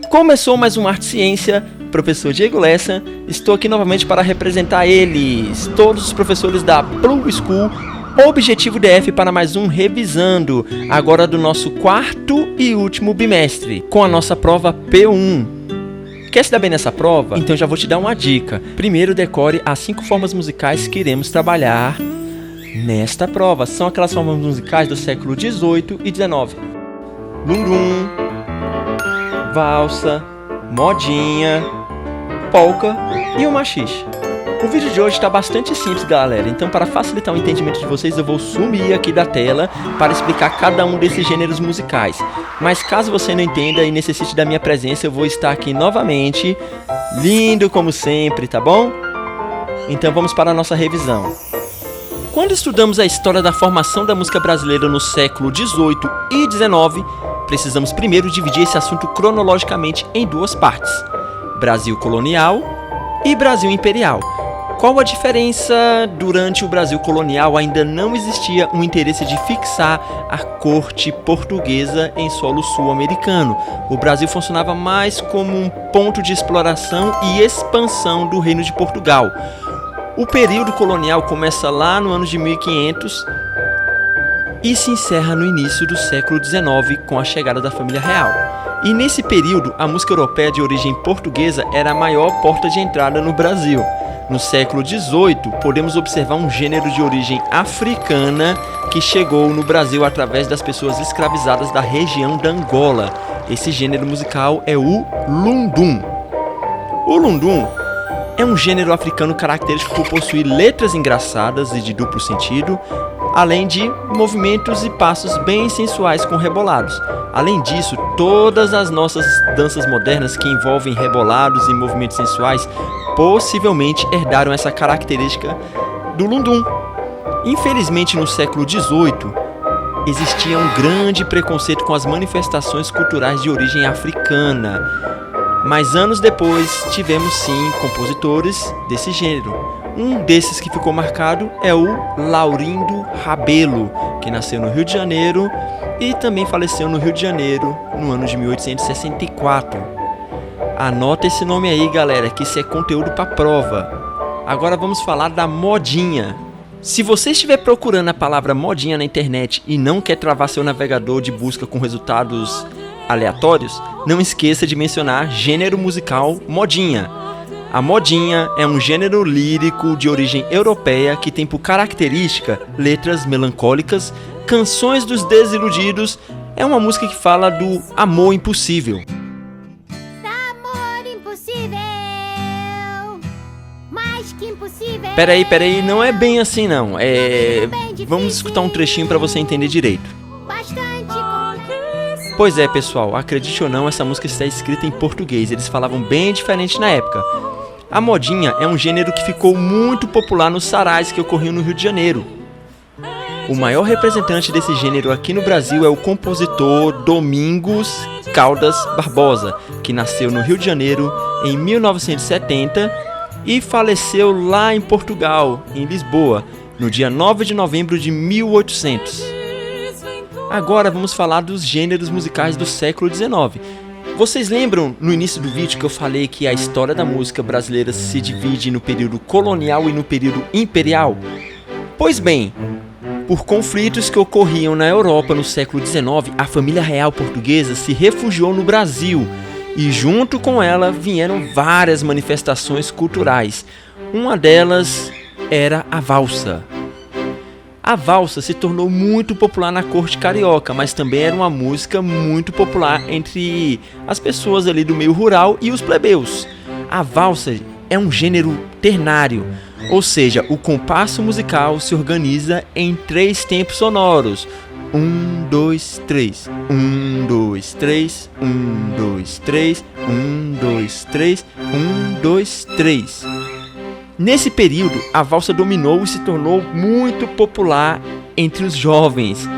Começou mais um Arte e Ciência, professor Diego Lessa. Estou aqui novamente para representar eles, todos os professores da Blue School, Objetivo DF, para mais um Revisando, agora do nosso quarto e último bimestre, com a nossa prova P1. Quer se dar bem nessa prova? Então já vou te dar uma dica. Primeiro, decore as 5 formas musicais que iremos trabalhar nesta prova. São aquelas formas musicais do século XVIII e XIX. Lundum, valsa, modinha, polca e o machixe. O vídeo de hoje está bastante simples, galera, então para facilitar o entendimento de vocês eu vou sumir aqui da tela para explicar cada um desses gêneros musicais. Mas caso você não entenda e necessite da minha presença, eu vou estar aqui novamente, lindo como sempre, tá bom? Então vamos para a nossa revisão. Quando estudamos a história da formação da música brasileira no século XVIII e XIX, precisamos primeiro dividir esse assunto cronologicamente em 2 partes: Brasil colonial e Brasil imperial. Qual a diferença? Durante o Brasil colonial ainda não existia um interesse de fixar a corte portuguesa em solo sul-americano. O Brasil funcionava mais como um ponto de exploração e expansão do Reino de Portugal. O período colonial começa lá no ano de 1500 e se encerra no início do século XIX com a chegada da família real. E nesse período, a música europeia de origem portuguesa era a maior porta de entrada no Brasil. No século XVIII, podemos observar um gênero de origem africana que chegou no Brasil através das pessoas escravizadas da região da Angola. Esse gênero musical é o lundum. O lundum é um gênero africano característico por possuir letras engraçadas e de duplo sentido, além de movimentos e passos bem sensuais com rebolados. Além disso, todas as nossas danças modernas que envolvem rebolados e movimentos sensuais possivelmente herdaram essa característica do lundum. Infelizmente, no século XVIII, existia um grande preconceito com as manifestações culturais de origem africana. Mas anos depois, tivemos sim compositores desse gênero. Um desses que ficou marcado é o Laurindo Rabelo, que nasceu no Rio de Janeiro e também faleceu no Rio de Janeiro no ano de 1864. Anota esse nome aí, galera, que isso é conteúdo para prova. Agora vamos falar da modinha. Se você estiver procurando a palavra modinha na internet e não quer travar seu navegador de busca com resultados aleatórios, não esqueça de mencionar gênero musical modinha. A modinha é um gênero lírico de origem europeia que tem por característica letras melancólicas, canções dos desiludidos. É uma música que fala do amor impossível. Amor impossível, mais que impossível. Peraí, não é bem assim não. Vamos escutar um trechinho para você entender direito. Bastante. Pois é, pessoal, acredite ou não, essa música está escrita em português. Eles falavam bem diferente na época. A modinha é um gênero que ficou muito popular nos sarais que ocorriam no Rio de Janeiro. O maior representante desse gênero aqui no Brasil é o compositor Domingos Caldas Barbosa, que nasceu no Rio de Janeiro em 1970 e faleceu lá em Portugal, em Lisboa, no dia 9 de novembro de 1800. Agora vamos falar dos gêneros musicais do século XIX. Vocês lembram no início do vídeo que eu falei que a história da música brasileira se divide no período colonial e no período imperial? Pois bem, por conflitos que ocorriam na Europa no século XIX, a família real portuguesa se refugiou no Brasil e junto com ela vieram várias manifestações culturais. Uma delas era a valsa. A valsa se tornou muito popular na corte carioca, mas também era uma música muito popular entre as pessoas ali do meio rural e os plebeus. A valsa é um gênero ternário, ou seja, o compasso musical se organiza em 3 tempos sonoros. 1, 2, 3. 1, 2, 3. 1, 2, 3. 1, 2, 3. 1, 2, 3. Nesse período, a valsa dominou e se tornou muito popular entre os jovens.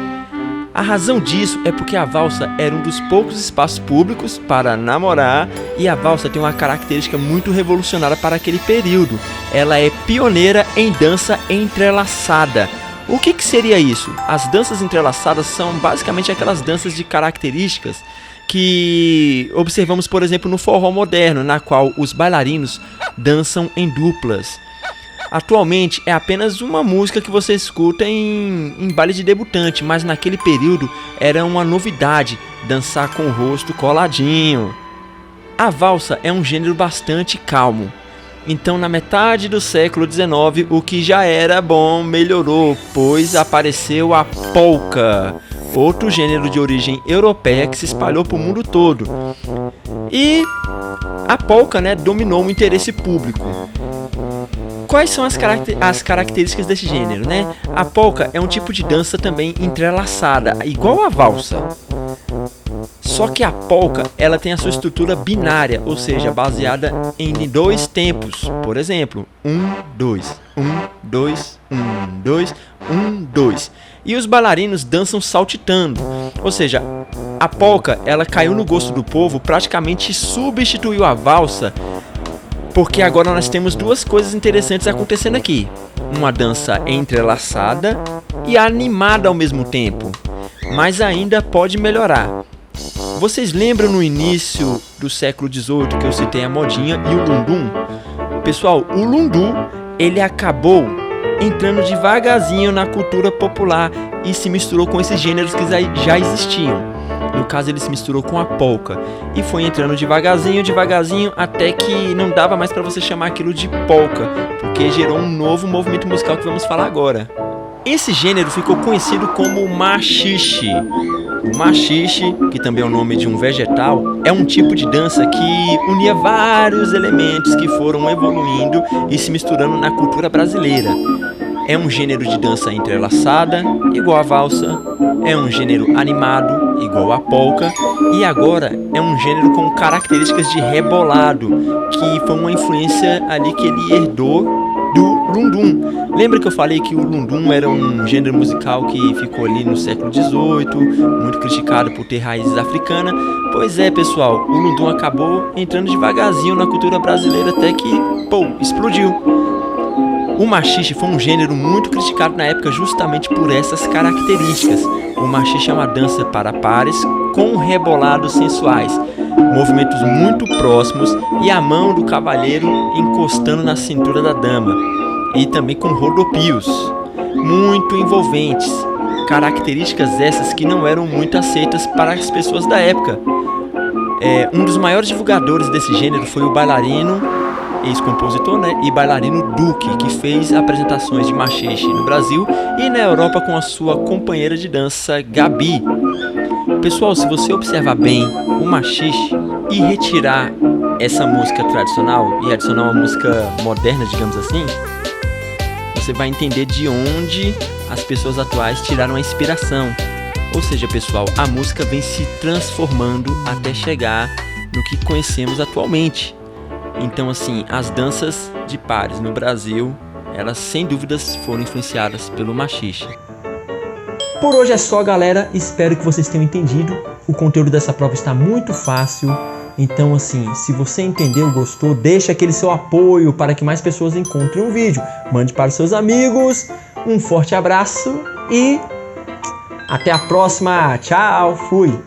A razão disso é porque a valsa era um dos poucos espaços públicos para namorar e a valsa tem uma característica muito revolucionária para aquele período. Ela é pioneira em dança entrelaçada. O que seria isso? As danças entrelaçadas são basicamente aquelas danças de características que observamos, por exemplo, no forró moderno, na qual os bailarinos dançam em duplas. Atualmente é apenas uma música que você escuta em baile de debutante, mas naquele período era uma novidade dançar com o rosto coladinho. A valsa é um gênero bastante calmo. Então, na metade do século XIX, o que já era bom melhorou, pois apareceu a polka, outro gênero de origem europeia que se espalhou para o mundo todo. E a polka, dominou o interesse público. Quais são as características desse gênero, A polka é um tipo de dança também entrelaçada, igual a valsa. Só que a polka, ela tem a sua estrutura binária, ou seja, baseada em 2 tempos. Por exemplo, 1, 2, 1, 2, 1, 2, 1, 2. E os bailarinos dançam saltitando. Ou seja, a polka, ela caiu no gosto do povo, praticamente substituiu a valsa, porque agora nós temos 2 coisas interessantes acontecendo aqui. Uma dança entrelaçada e animada ao mesmo tempo. Mas ainda pode melhorar. Vocês lembram no início do século XVIII que eu citei a modinha e o lundum? Pessoal, o lundu, ele acabou entrando devagarzinho na cultura popular e se misturou com esses gêneros que já existiam. No caso, ele se misturou com a polka e foi entrando devagarzinho, até que não dava mais para você chamar aquilo de polka, porque gerou um novo movimento musical que vamos falar agora. Esse gênero ficou conhecido como machixe. O machixe, que também é o nome de um vegetal, é um tipo de dança que unia vários elementos que foram evoluindo e se misturando na cultura brasileira. É um gênero de dança entrelaçada, igual a valsa, é um gênero animado, igual a polka, e agora é um gênero com características de rebolado, que foi uma influência ali que ele herdou do lundum. Lembra que eu falei que o lundum era um gênero musical que ficou ali no século XVIII, muito criticado por ter raízes africanas? Pois é, pessoal, o lundum acabou entrando devagarzinho na cultura brasileira até que, explodiu. O machixe foi um gênero muito criticado na época justamente por essas características. O machixe é uma dança para pares com rebolados sensuais, movimentos muito próximos e a mão do cavalheiro encostando na cintura da dama, e também com rodopios muito envolventes, características essas que não eram muito aceitas para as pessoas da época. Um dos maiores divulgadores desse gênero foi o bailarino, ex-compositor, e bailarino Duque, que fez apresentações de machixe no Brasil e na Europa com a sua companheira de dança Gabi. Pessoal, se você observar bem o machixe e retirar essa música tradicional e adicionar uma música moderna, digamos assim, você vai entender de onde as pessoas atuais tiraram a inspiração. Ou seja, pessoal, a música vem se transformando até chegar no que conhecemos atualmente. Então, assim, as danças de pares no Brasil, elas sem dúvidas foram influenciadas pelo machixe. Por hoje é só, galera. Espero que vocês tenham entendido. O conteúdo dessa prova está muito fácil. Então, assim, se você entendeu, gostou, deixa aquele seu apoio para que mais pessoas encontrem o vídeo. Mande para os seus amigos. Um forte abraço e até a próxima. Tchau, fui!